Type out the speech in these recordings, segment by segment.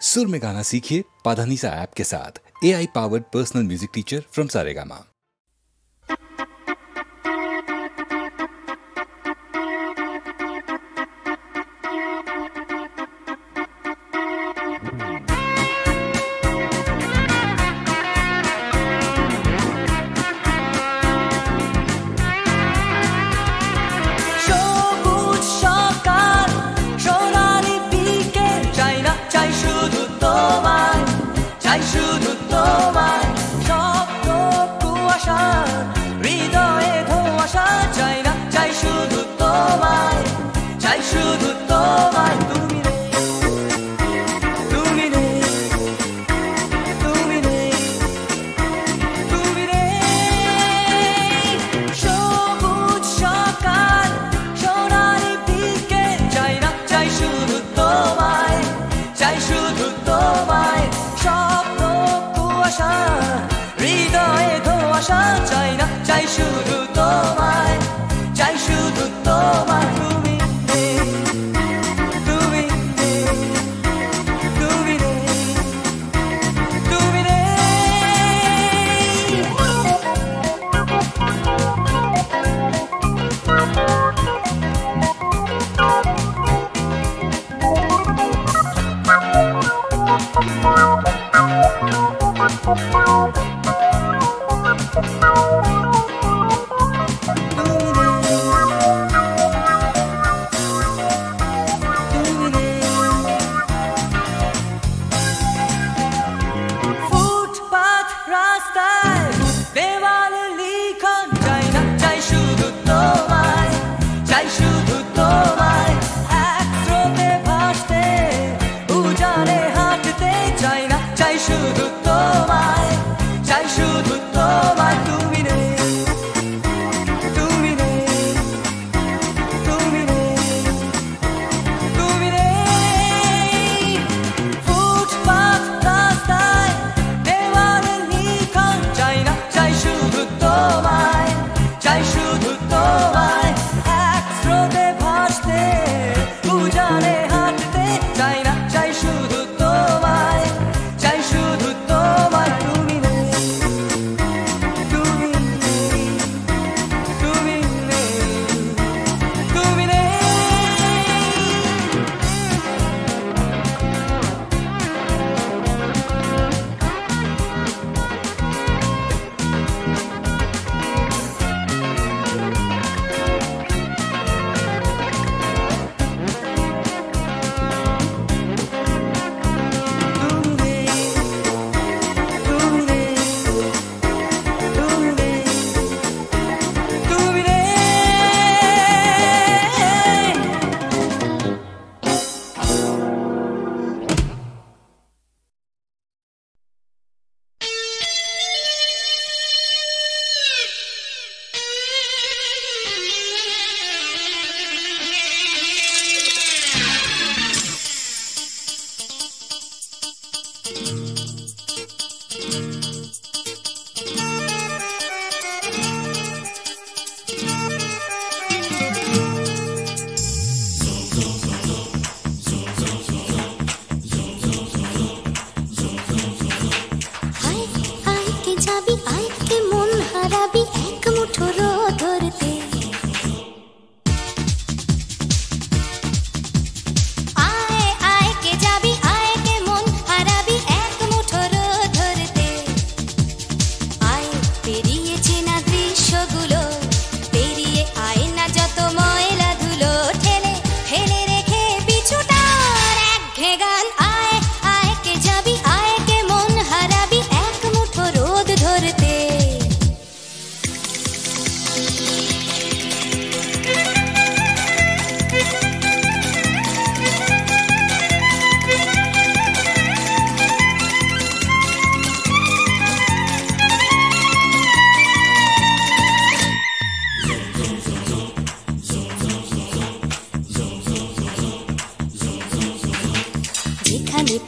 सुर में गाना सीखिए पाधानीसा ऐप के साथ। AI powered personal music teacher from Saregama.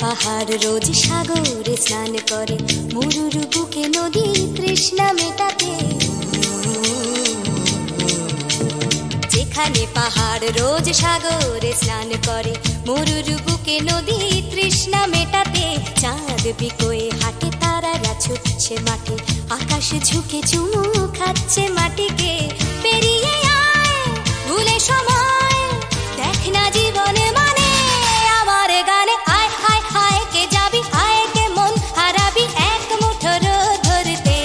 পাহাড় রোজ সাগরে স্নান করে, মরুর বুকে নদী তৃষ্ণা মেটাতে। যেখানে পাহাড় রোজ সাগরে স্নান করে, মরুর বুকে নদী তৃষ্ণা মেটাতে। বিকোয়ে হাটে তারারা ছুটছে মাঠে, আকাশ ঝুঁকে চুমু খাচ্ছে মাটিকে। পেরিয়ে আয় ভুলে সময়, দেখ না জীবনে মানে আমার গানে। আয় হায় হায় কে যাবি, আয় কে মন হারাবি এক মুঠো রোদ ধরতে।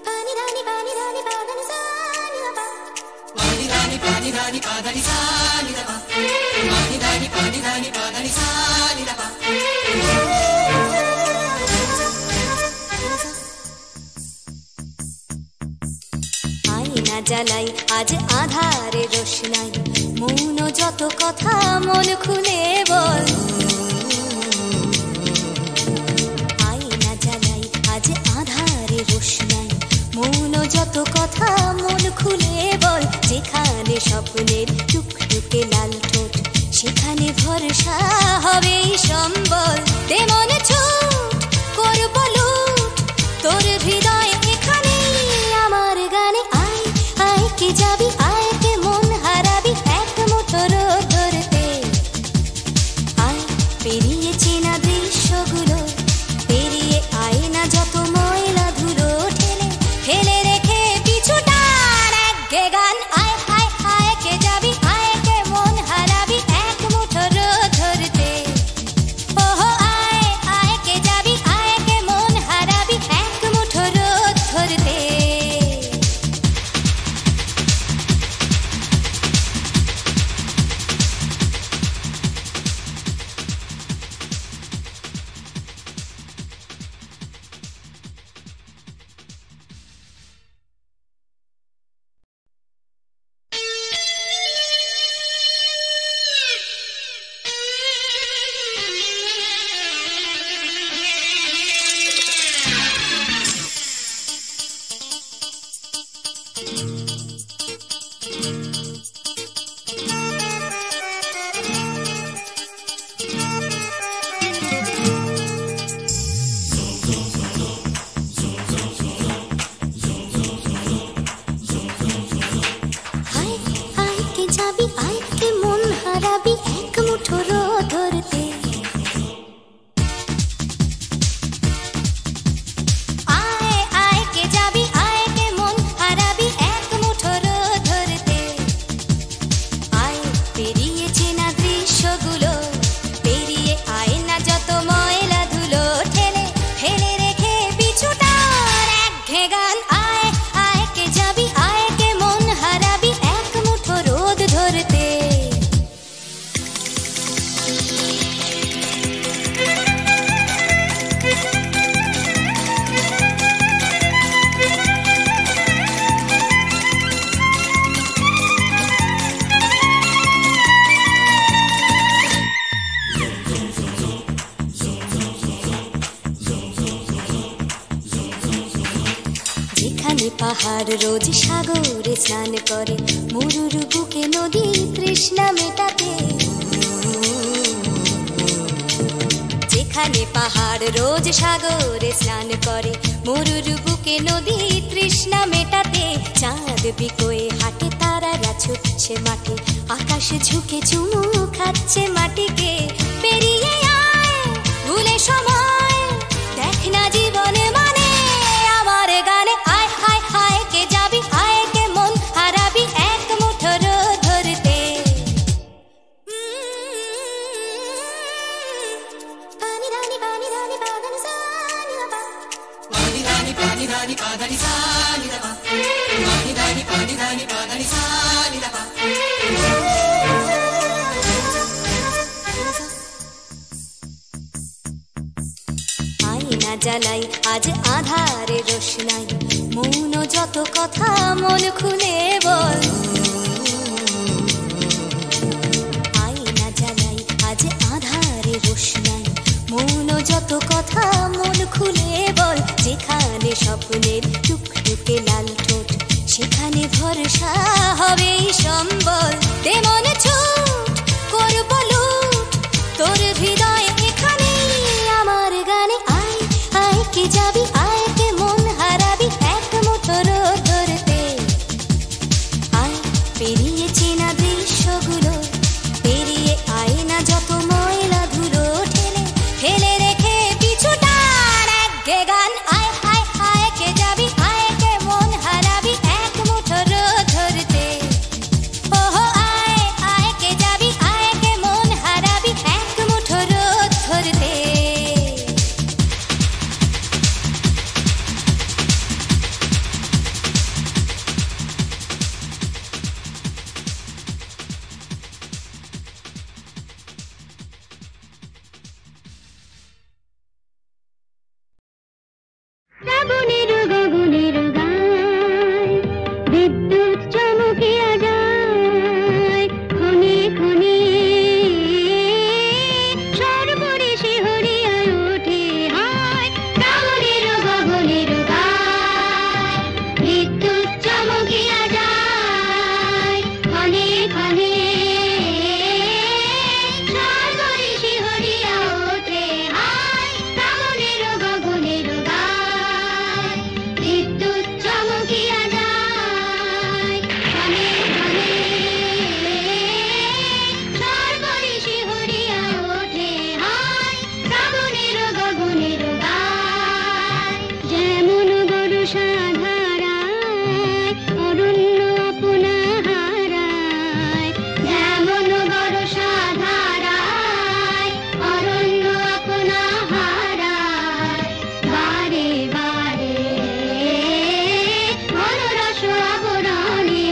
পানি রানি পানি রানি পাদানি সানি বাবা, পানি রানি পাদানি সানি বাবা, পানি রানি পাদানি সানি বাবা। আয়না জ্বালাই আজ আধারে রোশনাই, মৌন যত কথা মন খুলে বল। আয়না জ্বালাই আজ আধারে রোশনাই, মৌন যত কথা মন খুলে বল। যেখানে স্বপ্নের টুকটুকে লাল ঠোঁট, সেখানে ভরসা হবে সম্বল। তেমন ছুট করব লুট তোর হৃদয় এখানে আমার গানে। আয় আয় কে যাবি, আয় কে মন হারাবি এক মুঠো রোদ ধরতে। আয় পেরিয়ে চেনা দৃশ্যগুলো, পেরিয়ে আয় না যত ময়লা ধুলো ঠেলে ফেলে রেখে পিছুটার একঘে গান। আয় হায় হায় কে যাবি, আয় কে মন হারাবি এক মুঠো রোদ ধরতে। ওহো আয় আয় কে যাবি, আয় কে মন হারাবি এক মুঠো রোদ ধরতে। পাহাড় রোজ সাগরে স্নান করে, মরুর বুকে নদী তৃষ্ণা মেটাতে। যেখানে পাহাড় রোজ সাগরে স্নান করে, মরুর বুকে নদী তৃষ্ণা মেটাতে। চাঁদ বিকোয়ে হাটে তারারা ছুটছে মাঠে, আকাশ ঝুঁকে চুমু খাচ্ছে মাটিকে। পেরিয়ে আয় ভুলে সময়, দেখ না জীবনে মানে আমার গানে। আয় হায় হায় কে যাবি, আয় কে মন হারাবি এক মুঠো রোদ ধরতে। পানি রানি পাদানি সানি বাবা, পানি রানি পাদানি সানি বাবা, পানি রানি পাদানি সানি বাবা। আয়না জ্বালাই আজ আধারে রোশনাই, মৌন যত কথা মন খুলে বল। আয়না জ্বালাই আজ আধারে রোশনাই, মৌন যত কথা মন খুলে বল। যেখানে স্বপ্নের টুকটুকে লাল ঠোঁট, সেখানে ভরসা হবে সম্বল। তেমন ছুট করব লুট তোর হৃদয় এখানে আমার গানে। আয় আয় কে যাবি, আয় কে মন হারাবি এক মুঠো রোদ ধরতে। আয় পেরিয়ে চেনা দৃশ্যগুলো, পেরিয়ে আয় না শ্রাবণের গগনের গায় বিদ্যুৎ চমকিয়া যায় ক্ষণে ক্ষণে সর্বরে শিহরিয়া ওঠে হায় শ্রাবণের গগনের গায় বিদ্যুৎ চমকিয়া যায় ক্ষণে ক্ষণে সর্বরে শিহরিয়া ওঠে হায় শ্রাবণের গগনের গায় বিদ্যুৎ চমকিয়া যায় ক্ষণে ক্ষণে সর্বরে শিহরিয়া ওঠে হায় শ্রাবণের গগনের গায় যেমন বর্ষা ধারায় অরণ্য আপনা হারায় যেমন বর্ষা ধারায় অরণ্য আপনা হারায় বারে বারে মনোরস আবরণে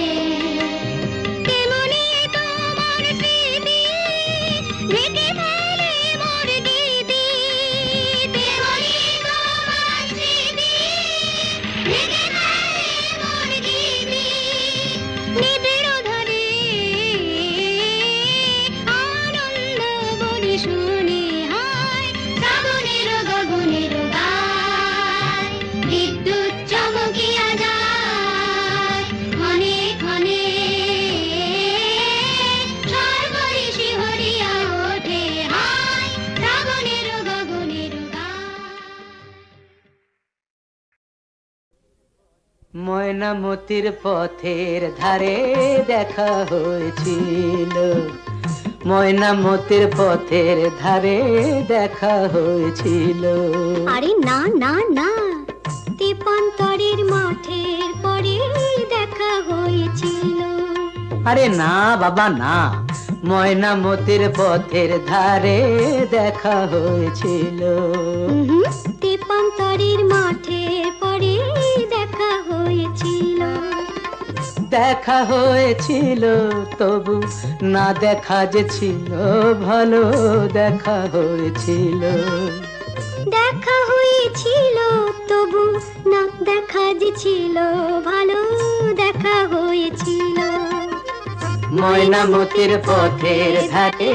তেমনি তোমার স্মৃতি ঢেকে ফেলে মোর গীতি তেমনি তোমার স্মৃতি ঢেকে ফেলে মোর গীতি নিবিড় ধারে আনন্দ বলি শুনি হায় শ্রাবণের গগনের গায় বিদ্যুৎ চমকিয়া যায় ক্ষণে ক্ষণে সর্বরে শিহরিয়া ওঠে হায় শ্রাবণের গগনের গায় ময়নামতির পথের ধারে দেখা হয়েছিল ময়নামতির পথের ধারে দেখা হয়েছিল আরে না না না তেপান্তরের মাঠের পরে দেখা হয়েছিল আরে না বাবা না ময়নামতির পথের ধারে দেখা হয়েছিল তেপান্তরের মাঠের পরে দেখা হয়েছিল দেখা হয়েছিল তবু না দেখা যে ছিল ভালো দেখা হয়েছিল দেখা হয়েছিল তবু না দেখা যে ছিল ভালো দেখা হয়েছিল ময়নামতির পথের ধারে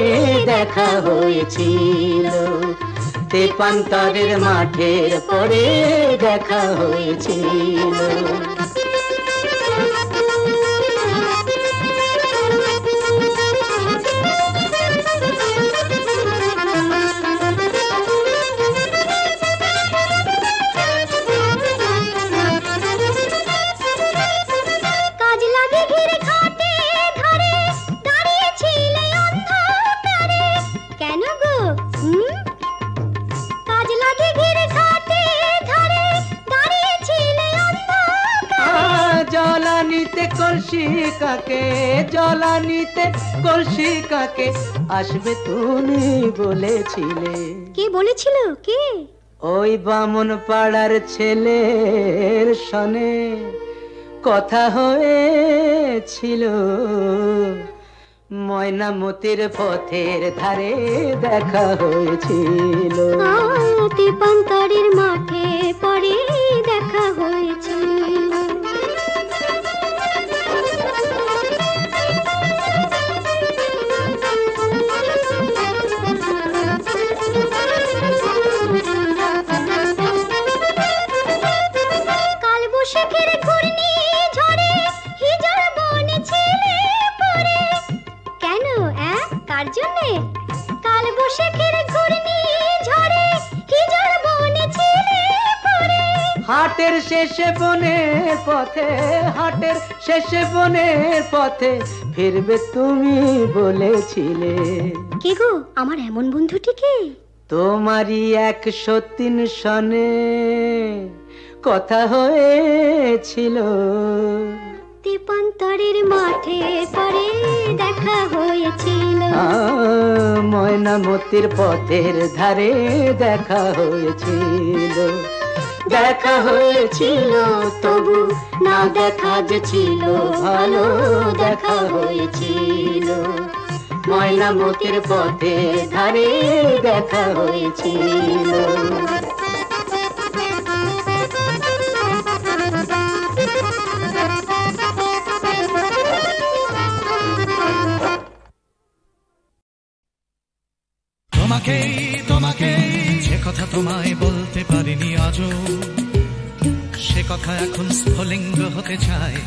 দেখা হয়েছিল তেপান্তরের মাঠের পরে দেখা হয়েছিল কাজ লাগে ঘিরে খাটে ধরে দাঁড়িয়েছিলে অন্ধকারে কেন গো কাজ লাগে ঘিরে খাটে ধরে দাঁড়িয়েছিলে অন্ধকারে জ্বালানিতে কলসি কাকে জ্বালানিতে কলসি কাকে আসবে তুমি বলেছিলে কে বলেছিল কে ওই বামন পাড়ার ছেলের সনে কথা হয়েছিল ময়নামতির পথের ধারে দেখা হয়েছিল তেপান্তরের মাঠে পরে দেখা হয়েছিল কাল বৈশাখের ঘূর্ণি ঝড়ে হিজল বনে ছেলে পড়ে কেন কার জন্যে কাল বৈশাখের ঘূর্ণি ঝড়ে হিজল বনে ছেলে পড়ে হাটের শেষে বনের পথে হাটের শেষে বনের পথে ফিরবে তুমি বলেছিলে কে গো আমার এমন বন্ধুটিকে তোমারই 103 সনে কথা হয়েছিল তেপান্তরের মাঠে পরে দেখা হয়েছিল ময়নামতির পথের ধারে দেখা হয়েছিল দেখা হয়েছিল তবু না দেখা যে ছিল ভালো দেখা হয়েছিল ময়নামতির পথের ধারে দেখা হয়েছিল তোমাকেই তোমাকেই যে কথা তোমায় বলতে পারিনি আজও, সে কথা এখন স্ফুলিঙ্গ হতে চায়।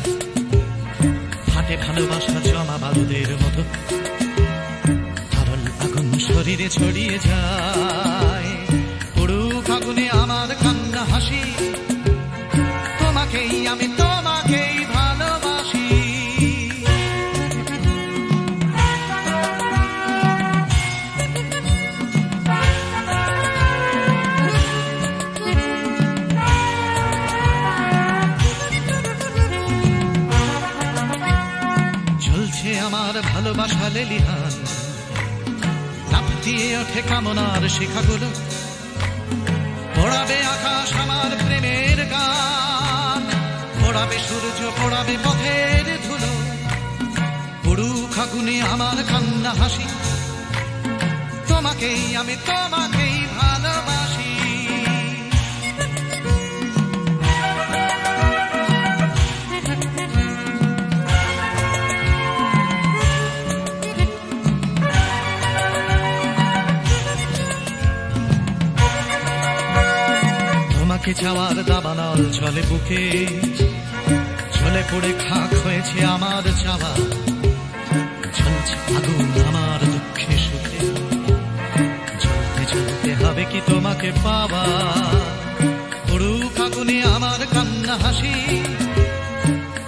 হাতে ভালোবাসা জমা বারুদের মতো তরল আগুন শরীরে ছড়িয়ে যায়। পুরুক আগুনে আমার কান্না হাসি, তোমাকেই আমি তোমাকেই ভালোবাসি। ঝুলছে আমার ভালোবাসা লেলিহান, লাফ দিয়ে ওঠে কামনার শিখাগুলো, পোড়াবে আকাশ আমার প্রেমের গান, পোড়াবে সূর্য পোড়াবে পথের ধুলো। পুরুক আগুনে আমার কান্না হাসি, তোমাকেই আমি তোমাকেই ভালোবাসি। তোমাকে চাওয়ার দাবানল চলে বুকে, চলে পড়ে খাক হয়েছে আমার চাওয়া। জ্বলছে আগুন আমার দুঃখে সুখে, জ্বলতে জ্বলতে হবে কি তোমাকে পাওয়া। পুরুক আগুনে আমার কান্না হাসি,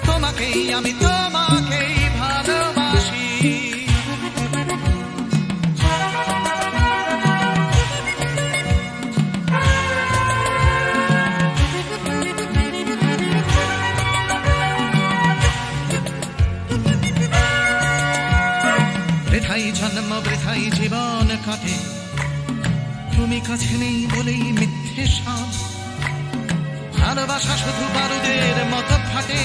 তোমাকেই আমি তোমাকেই ভালোবাসি। বৃথাই জন্ম বৃথাই জীবন কাটে, তুমি কাছে নেই বলেই মিথ্যে সব। ভালোবাসা শুধু বারুদের মতো ফাটে,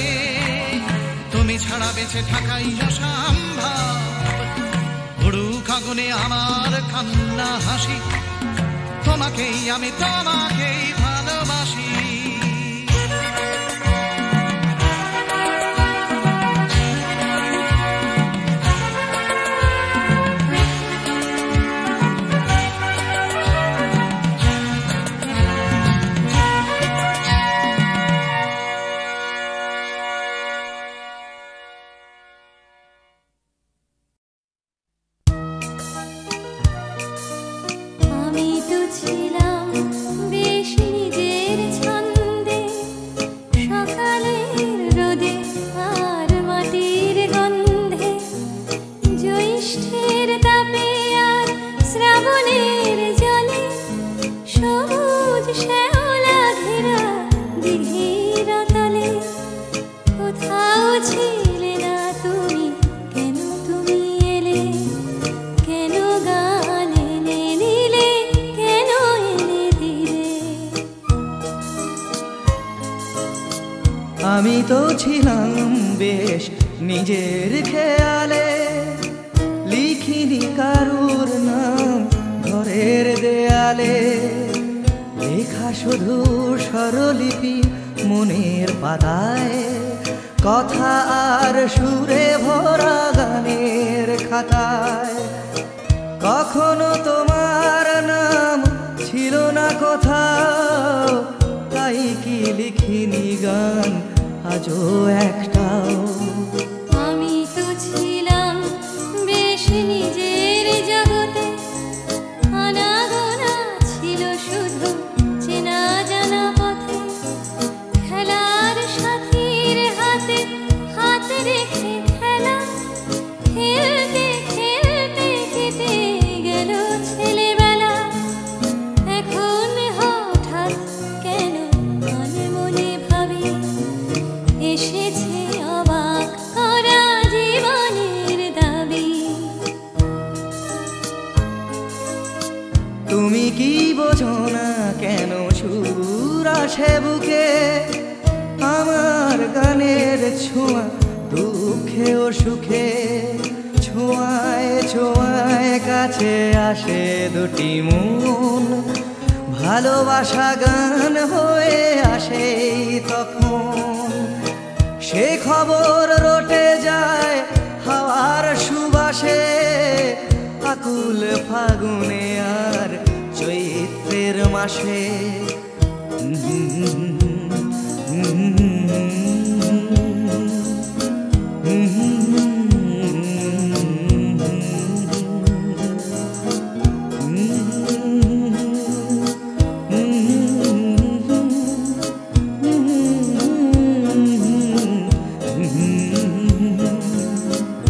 তুমি ছাড়া বেঁচে থাকাই অসম্ভব। পুরুক আগুনে আমার কান্না হাসি, তোমাকেই আমি তোমাকেই ভালোবাসি। আমি তো ছিলাম বেশ নিজের খেয়ালে, লিখিনি কারুর নাম ঘরের দেয়ালে। লেখা শুধু স্বরলিপি মনের পাতায়, কথা আর সুরে ভরা গানের খাতায়। কখনো তোমার নাম ছিল না কোথাও, তাই কি লিখিনি গান আজও একটাও। আমি তো ছিলাম বেশ নিজের জগতে, আনাগোনা ছিল শুধু চেনা জানা পথে। খেলার সাথীর হাতে হাত রেখে খেলা, খেলতে খেলতে কেটে গেল ছেলেবেলা। এখন হঠাৎ কেন মনে মনে ভাবি, এসেছে অবাক করা জীবনের দাবি। তুমি কি বোঝো না কেন সুর আসে বুকে, আমার গানের ছোঁয়া দুঃখে ও সুখে। ছোঁয়ায় ছোঁয়ায় কাছে আসে দুটি মন, ভালোবাসা গান হয়ে আসে তখন। সে খবর রটে যায় হাওয়ার সুবাসে, আকুল ফাগুনে মাসে।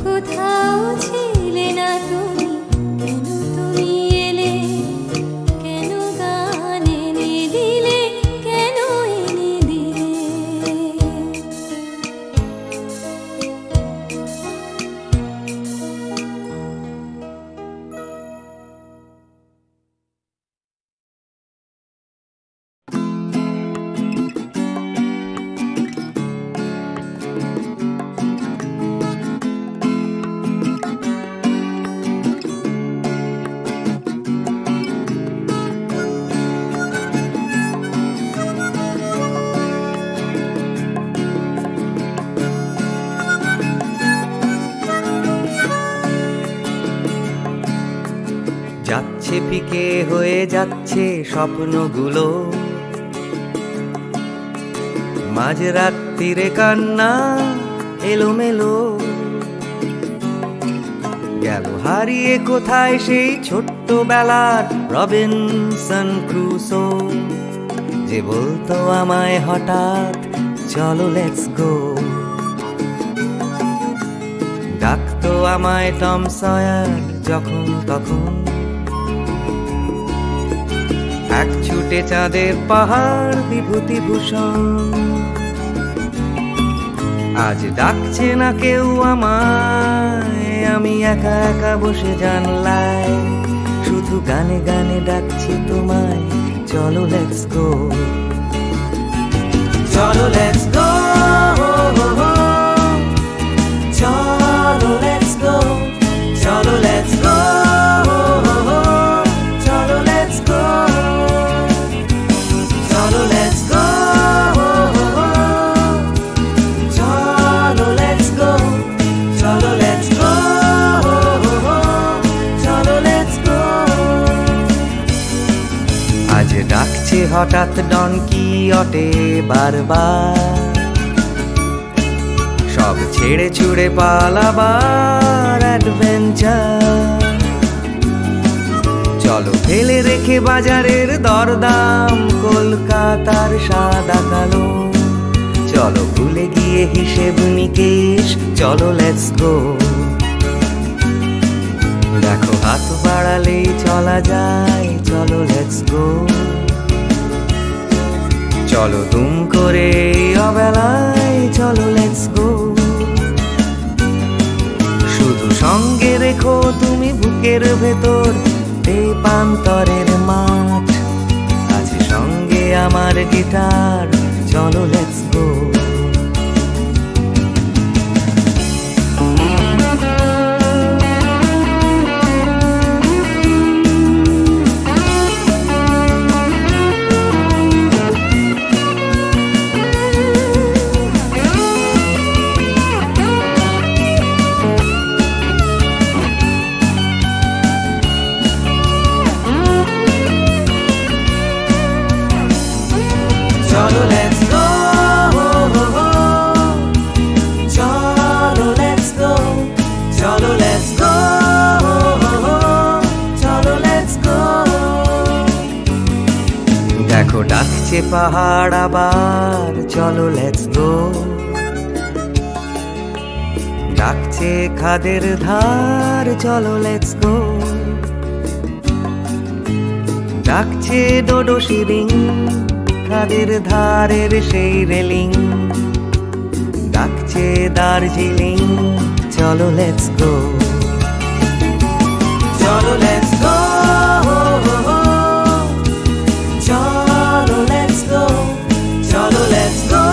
কোথাও ছিলে না তুমি, কেন তুমি এলে, কেন গান এনে দিলে, কেন এনে দিলে। যাচ্ছে ফিকে হয়ে যাচ্ছে স্বপ্নগুলো, মাঝরাত্রিরে কান্না এলোমেলো। গেল হারিয়ে কোথায় সেই ছোট্টবেলার রবিনসন ক্রুসো, যে বলতো আমায় হঠাৎ চলো লেটস গো। ডাকতো আমায় টম সয়ার যখন তখন, এক ছুটে চাঁদের পাহাড় বিভূতিভূষণ। আজ ডাকছে না কেউ আমায়, আমি একা একা বসে জানলায়, শুধু গানে গানে ডাকছি তোমায় চলো লেটস গো। চলো লেটস গো, চলো লেটস গো, চলো লেটস গো, চলো লেটস গো, চলো লেটস গো, চলো লেটস গো, চলো লেটস গো, চলো লেটস গো। আজ ডাকছে হঠাৎ ডন কিহটে বারবার, সব ছেড়ে ছুড়ে পালাবার অ্যাডভেঞ্চার। চলো ফেলে রেখে বাজারের দরদাম, কলকাতার সাদা কালো, চলো ভুলে গিয়ে হিসেব নিকেশ, চলো লেটস গো। দেখো হাত বাড়ালেই চলা যায়, চলো লেটস গো। চলো দুম করে অবেলায়, চলো লেটস গো। শুধু সঙ্গে রেখো তুমি বুকের ভেতর দেবান্তরের মাঠ, আছে সঙ্গে আমার গিটার, চলো let's go. Cholo, let's go. Cholo, let's go. Cholo, let's go. Cholo, let's go. দেখো ডাকছে পাহাড় আবার, চলো লেটস গো। ডাকছে খাদের ধার, চলো লেটস গো। ডাকছে ডোডো শিরিং, খাদের ধারের সেই রেলিং। ডাকছে দার্জিলিং, চলো লেটস গো। চলো লেটস গো, চলো লেটস গো, চলো লেটস গো,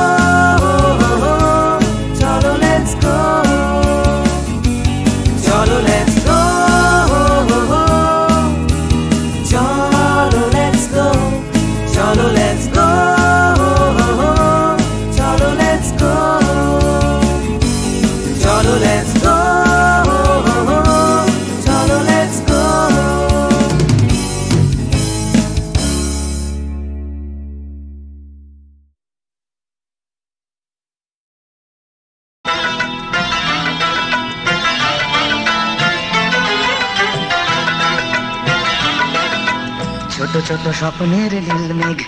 চলো লেটস গো, চলো লেটস গো, চলো লেটস গো, চলো লেটস গো, চলো লেটস গো, চলো লেটস গো, ছোট স্বপ্নের নীল মেঘ,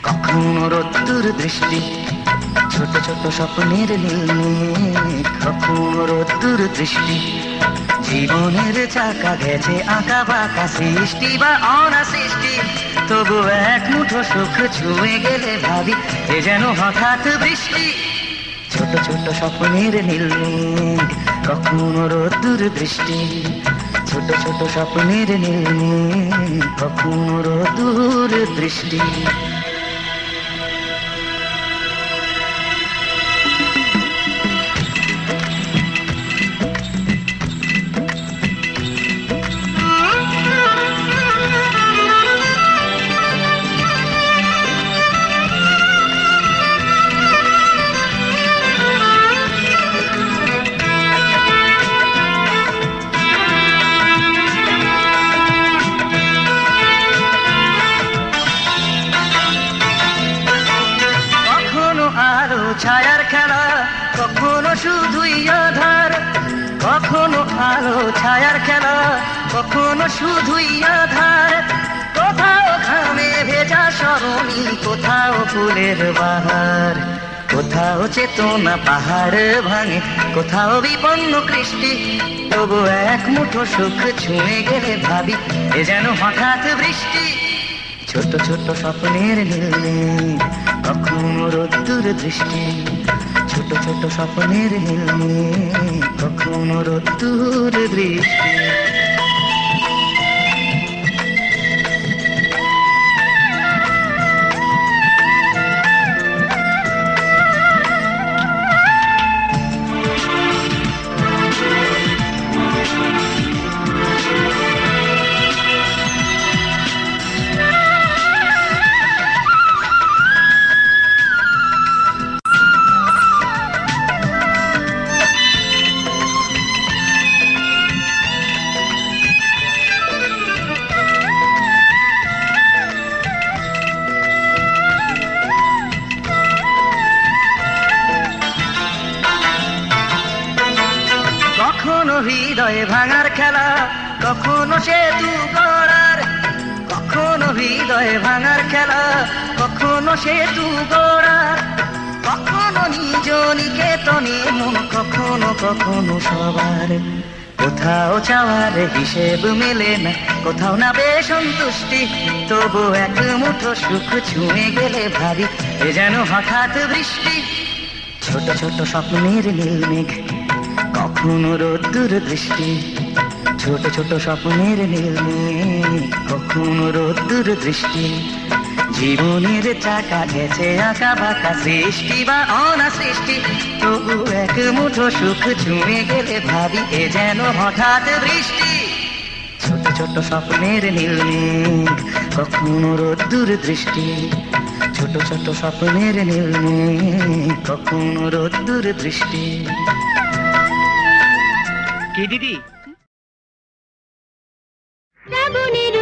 কখনো রোদ্দুর দৃষ্টি। ছোট ছোট স্বপ্নের নীল মেঘ, কখনো রোদ্দুর দৃষ্টি। জীবনের চাকা গেছে আঁকা বাঁকা, সৃষ্টি বা অনা সৃষ্টি। তবু এক মুঠো সুখ ছুঁয়ে গেলে ভাবি এ যেন হঠাৎ বৃষ্টি। ছোট ছোট স্বপ্নের নীল মেঘ, কখনো রোদ্দুর দৃষ্টি। ছোট ছোট স্বপ্নের নীল মেঘ, কখনো রোদ্দুর দৃষ্টি। ছায়ার খেলা, কখনো শুধুই আধার। কখনো আলো ছায়ার খেলা, কখনো শুধুই আধার। কোথাও ঘামে ভেজা সরণি, কোথাও ফুলের বাহার। কোথাও চেতনা পাহাড় ভাঙে, কোথাও বিপন্ন কৃষ্টি। তবু এক মুঠো সুখ ছুঁয়ে গেলে ভাবি এ যেন হঠাৎ বৃষ্টি। ছোট ছোট স্বপ্নের নীল মেঘ, কখনো রোদ্দুর দৃষ্টি। ছোট ছোট স্বপ্নের নীল মেঘ, কখনো রোদ্দুর দৃষ্টি। হৃদয়ে ভাঙার খেলা, কখনো সেতু গড়ার। কখনো হৃদয়ে ভাঙার খেলা, কখনো সেতু গড়ার। কখনো নিজ নিকেতনে মন, কখনো কখনো সবার। কোথাও চাওয়ার হিসেব মেলে না, কোথাও না বেসন্তুষ্টি। তবু এক মুঠো সুখ ছুঁয়ে গেলে ভাবি এ যেন হঠাৎ বৃষ্টি। ছোট ছোট স্বপ্নের নীল মেঘ, কখনো রোদ্দুর দৃষ্টি। ছোট ছোট স্বপ্নের নীল মেঘ, কখনো রোদ্দুর দৃষ্টি। জীবনের চাকা গেছে আঁকা বাঁকা, সৃষ্টি বা অনা সৃষ্টি। তবু এক মুঠো সুখ ছুঁয়ে গেলে ভাবি এ যেন হঠাৎ বৃষ্টি। ছোট ছোট স্বপ্নের নীল মেঘ, কখনো রোদ্দুর দৃষ্টি। ছোট ছোট স্বপ্নের নীল মেঘ, কখনো রোদ্দুর দৃষ্টি। কি দিদি? শ্রাবণের